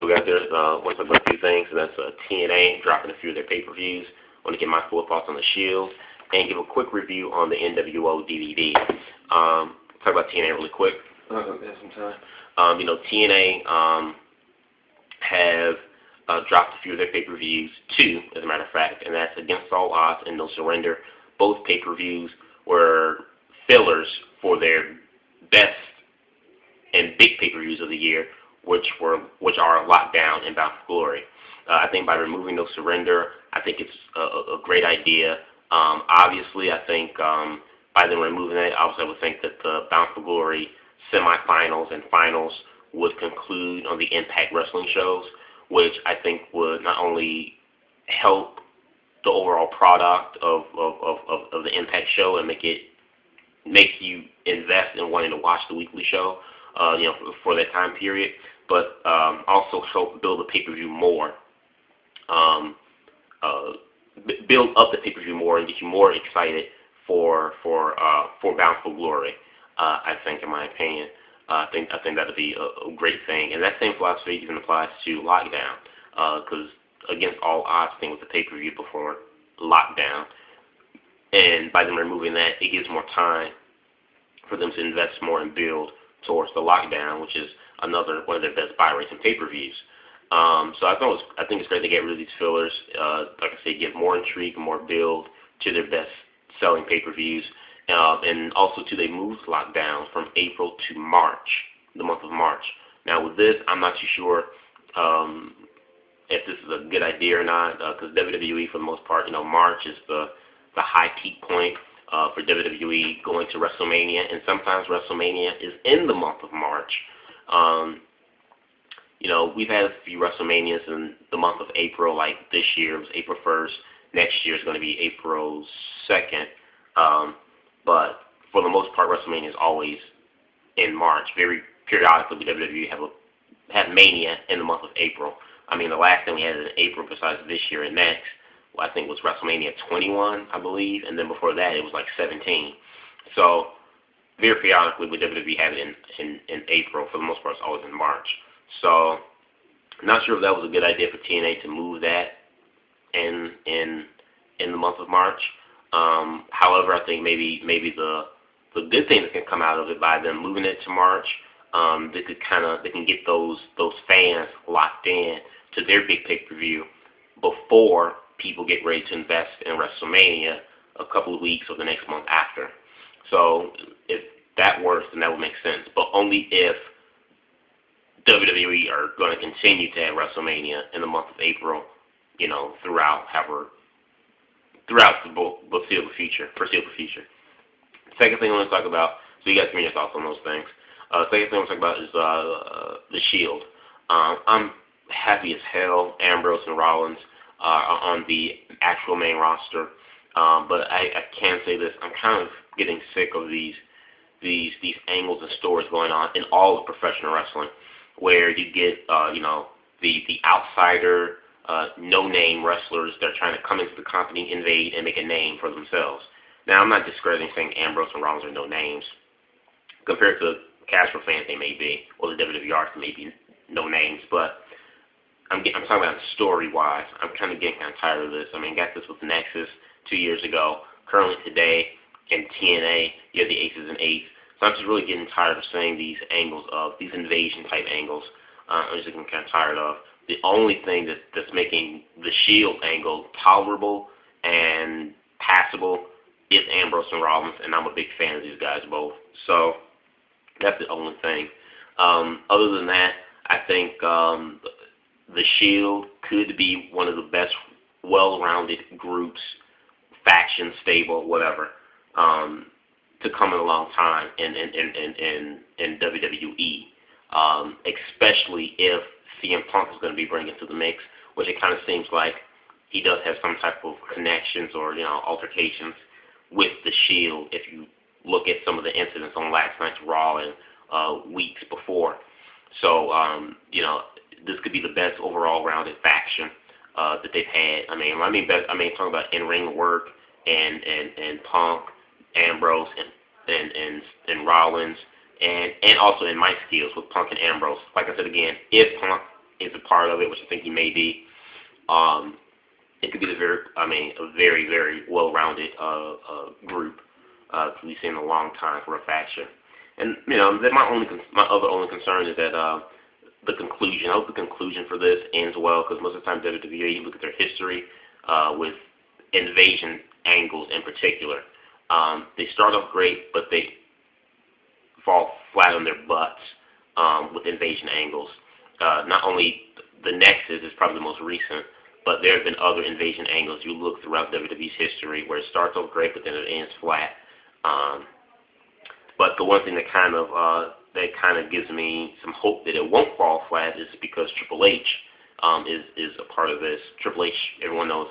So we got there, want to talk about a few things, and that's TNA dropping a few of their pay-per-views. I want to get my full thoughts on the Shield, and give a quick review on the NWO DVD. Talk about TNA really quick. We have some time. TNA have dropped a few of their pay-per-views, two, as a matter of fact, and that's Against All Odds and No Surrender. Both pay-per-views were fillers for their best and big pay-per-views of the year, which are Lockdown and Bound for Glory. I think by removing No Surrender, I think it's a great idea. Obviously, I think by them removing it, I would think that the Bound for Glory semifinals and finals would conclude on the Impact Wrestling shows, which I think would not only help the overall product of the Impact show and make you invest in wanting to watch the weekly show, for that time period, but also help build the pay-per-view more, build up the pay-per-view more and get you more excited for Bound for Glory. I think, in my opinion, I think that would be a great thing, and that same philosophy even applies to Lockdown, because Against All Odds thing with the pay-per-view before Lockdown, and by them removing that, it gives more time for them to invest more and build towards the Lockdown, which is another one of their best buy rates and pay-per-views. So I think it's great to get rid of these fillers. Like I say, give more intrigue, more build to their best selling pay-per-views, and also they moved Lockdown from April to March, the month of March. Now with this, I'm not too sure if this is a good idea or not, because WWE, for the most part, March is the high peak point for WWE going to WrestleMania, and sometimes WrestleMania is in the month of March. We've had a few WrestleManias in the month of April, like this year it was April 1st. Next year is going to be April 2nd. But for the most part, WrestleMania is always in March. Very periodically, WWE have Mania in the month of April. I mean, the last thing we had in April besides this year and next, I think was WrestleMania 21, I believe, and then before that it was like 17. So very periodically with WWE have it in April. For the most part, it's always in March. So not sure if that was a good idea for TNA to move that in the month of March. However, I think maybe the good thing that can come out of it by them moving it to March, they can get those fans locked in to their big pay-per-view before people get ready to invest in WrestleMania a couple of weeks or the next month after. So if that works, then that would make sense, but only if WWE are going to continue to have WrestleMania in the month of April, throughout the foreseeable future. Second thing I want to talk about, so you guys give me your thoughts on those things. Second thing I want to talk about is the Shield. I'm happy as hell Ambrose and Rollins are on the actual main roster, but I can say this: I'm kind of getting sick of these angles and stories going on in all of professional wrestling, where you get the outsider, no-name wrestlers that are trying to come into the company, invade, and make a name for themselves. Now, I'm not discrediting saying Ambrose and Rollins are no names. Compared to casual fans, they may be, or the WWE artists, they may be no names, but I'm talking about story-wise. I'm kind of getting tired of this. I mean, got this with Nexus 2 years ago. Currently today in TNA, you have the Aces and Eights. So I'm just really getting tired of seeing these angles of these invasion-type angles. I'm just getting kind of tired of. The only thing that's making the Shield angle tolerable and passable is Ambrose and Rollins, and I'm a big fan of these guys both. So that's the only thing. Other than that, I think the Shield could be one of the best well-rounded groups, faction, stable, whatever, to come in a long time in WWE, especially if CM Punk is going to be bringing to the mix, which it kind of seems like he does have some type of connections or altercations with the Shield. If you look at some of the incidents on last night's Raw and weeks before, so this could be the best overall rounded faction that they've had. I mean talking about in-ring work and Punk, Ambrose, and Rollins, and also in mic skills with Punk and Ambrose. Like I said again, if Punk is a part of it, which I think he may be. It could be a very, very well-rounded group we've seen in a long time for a faction. And then my other only concern is that the conclusion. I hope the conclusion for this ends well, because most of the time WWE, you look at their history with invasion angles in particular. They start off great, but they fall flat on their butts with invasion angles. Not only the Nexus is probably the most recent, but there have been other invasion angles you look throughout WWE's history where it starts off great, but then it ends flat. But the one thing that kind of gives me some hope that it won't fall flat is because Triple H is a part of this. Triple H, everyone knows,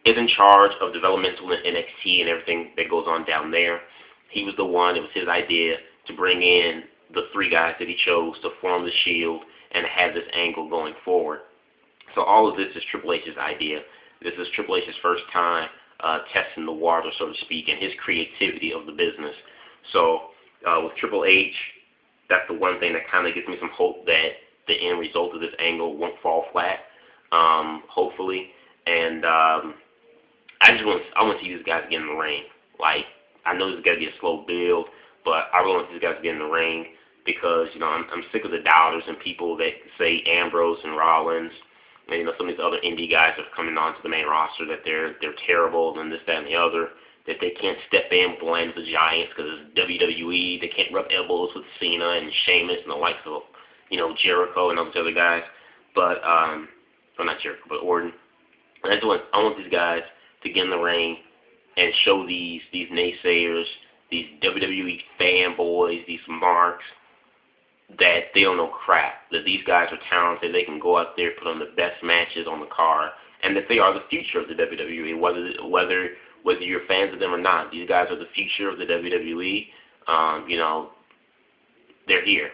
is in charge of developmental in NXT and everything that goes on down there. He was the one. It was his idea to bring in the three guys that he chose to form the Shield and have this angle going forward. So all of this is Triple H's idea. This is Triple H's first time testing the water, so to speak, and his creativity of the business. So with Triple H, that's the one thing that kind of gives me some hope that the end result of this angle won't fall flat, hopefully. And I want to see these guys get in the ring. Like, I know this is got to be a slow build, but I really want these guys to get in the ring because, I'm sick of the doubters and people that say Ambrose and Rollins and, some of these other indie guys that are coming onto the main roster that they're terrible and this, that, and the other, that they can't step in blind with the Giants because it's WWE. They can't rub elbows with Cena and Sheamus and the likes of, Jericho and all those other guys. But, well, not Jericho, but Orton. And I want these guys to get in the ring and show these naysayers, these WWE fanboys, these marks, that they don't know crap, that these guys are talented, they can go out there, put on the best matches on the card, and that they are the future of the WWE, whether you're fans of them or not. These guys are the future of the WWE. They're here,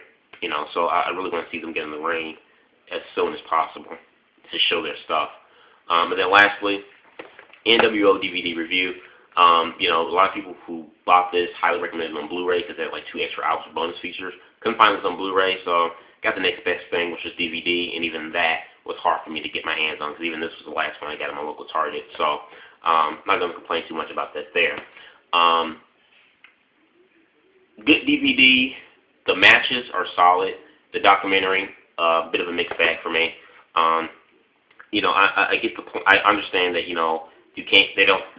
so I really want to see them get in the ring as soon as possible to show their stuff. And then lastly, NWO DVD review. A lot of people who bought this highly recommend it on Blu-ray because they had like 2 extra hours of bonus features. Couldn't find this on Blu-ray, so got the next best thing, which was DVD, and even that was hard for me to get my hands on because even this was the last one I got at my local Target. So I'm not going to complain too much about that there. Good DVD. The matches are solid. The documentary, a bit of a mixed bag for me. I get the point. I understand that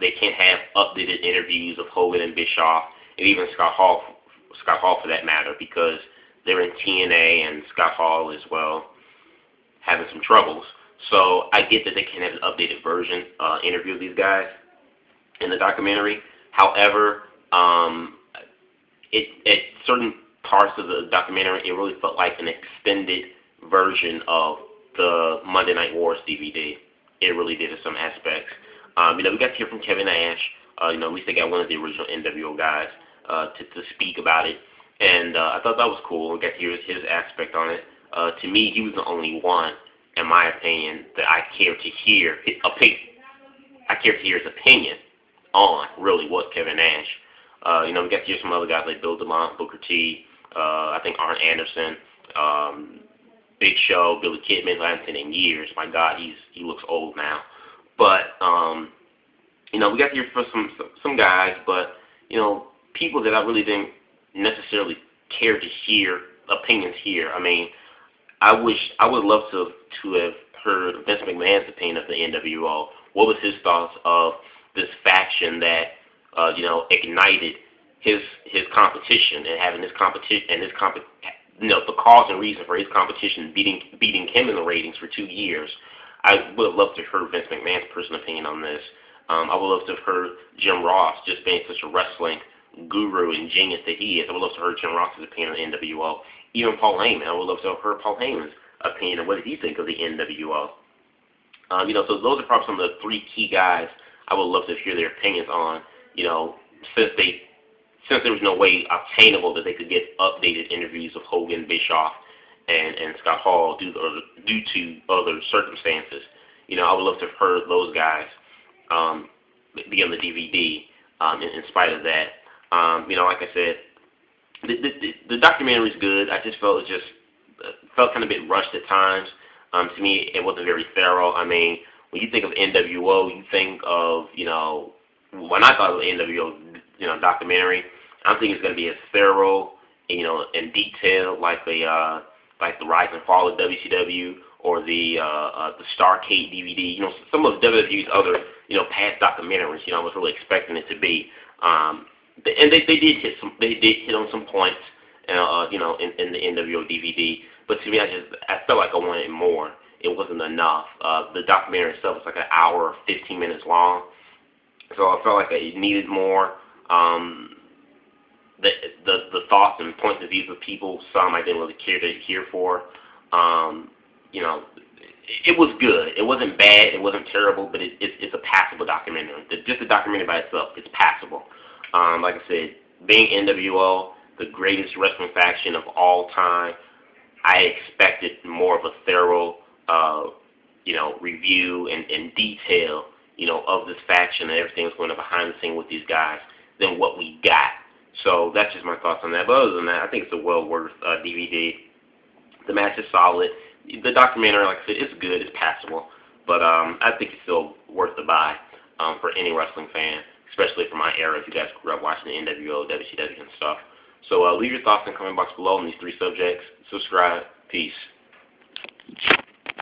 they can't have updated interviews of Hogan and Bischoff and even Scott Hall for that matter, because they're in TNA and Scott Hall is, having some troubles. So I get that they can't have an updated version interview of these guys in the documentary. However, at certain parts of the documentary, it really felt like an extended version of the Monday Night Wars DVD. It really did in some aspects. We got to hear from Kevin Nash. At least they got one of the original NWO guys to speak about it. And I thought that was cool. We got to hear his aspect on it. To me, he was the only one, in my opinion, that I cared to hear his opinion on, really, was Kevin Nash. We got to hear some other guys like Bill DeMont, Booker T, I think Arn Anderson, Big Show, Billy Kidman, who I haven't seen in years. My God, he looks old now. But we got to hear from some guys, but people that I really didn't necessarily care to hear opinions here. I mean, I would love to have heard Vince McMahon's opinion of the NWO. What was his thoughts of this faction that ignited his competition and having this competition and the cause and reason for his competition beating him in the ratings for 2 years. I would have loved to have heard Vince McMahon's personal opinion on this. I would love to have heard Jim Ross, just being such a wrestling guru and genius that he is. I would love to have heard Jim Ross's opinion on the NWO. Even Paul Heyman. I would love to have heard Paul Heyman's opinion on what did he think of the NWO. So those are probably some of the 3 key guys I would love to hear their opinions on. Since there was no way obtainable that they could get updated interviews of Hogan, Bischoff, and Scott Hall due to other circumstances. I would love to have heard those guys be on the DVD in spite of that. Like I said, the documentary is good. I just felt it just felt kind of a bit rushed at times. To me, it wasn't very thorough. I mean, when you think of NWO, you think of, when I thought of NWO, documentary, I'm thinking it's going to be as thorough, and detailed like the Rise and Fall of WCW or the Starcade DVD. Some of WWE's other, past documentaries. I was really expecting it to be. And they did hit on some points, in the NWO DVD. But to me, I felt like I wanted more. It wasn't enough. The documentary itself was like an hour, 15 minutes long. So I felt like it needed more. The thoughts and points of views of people, some I didn't really care to hear for. It was good. It wasn't bad. It wasn't terrible, but it's a passable documentary. Just the documentary by itself, it's passable. Like I said, being NWO, the greatest wrestling faction of all time, I expected more of a thorough, review and detail, of this faction and everything that's going on behind the scene with these guys than what we got. So that's just my thoughts on that. But other than that, I think it's a well worth DVD. The match is solid. The documentary, like I said, it's good. It's passable. But I think it's still worth the buy for any wrestling fan, especially for my era if you guys grew up watching the NWO, WCW, and stuff. So leave your thoughts in the comment box below on these 3 subjects. Subscribe. Peace.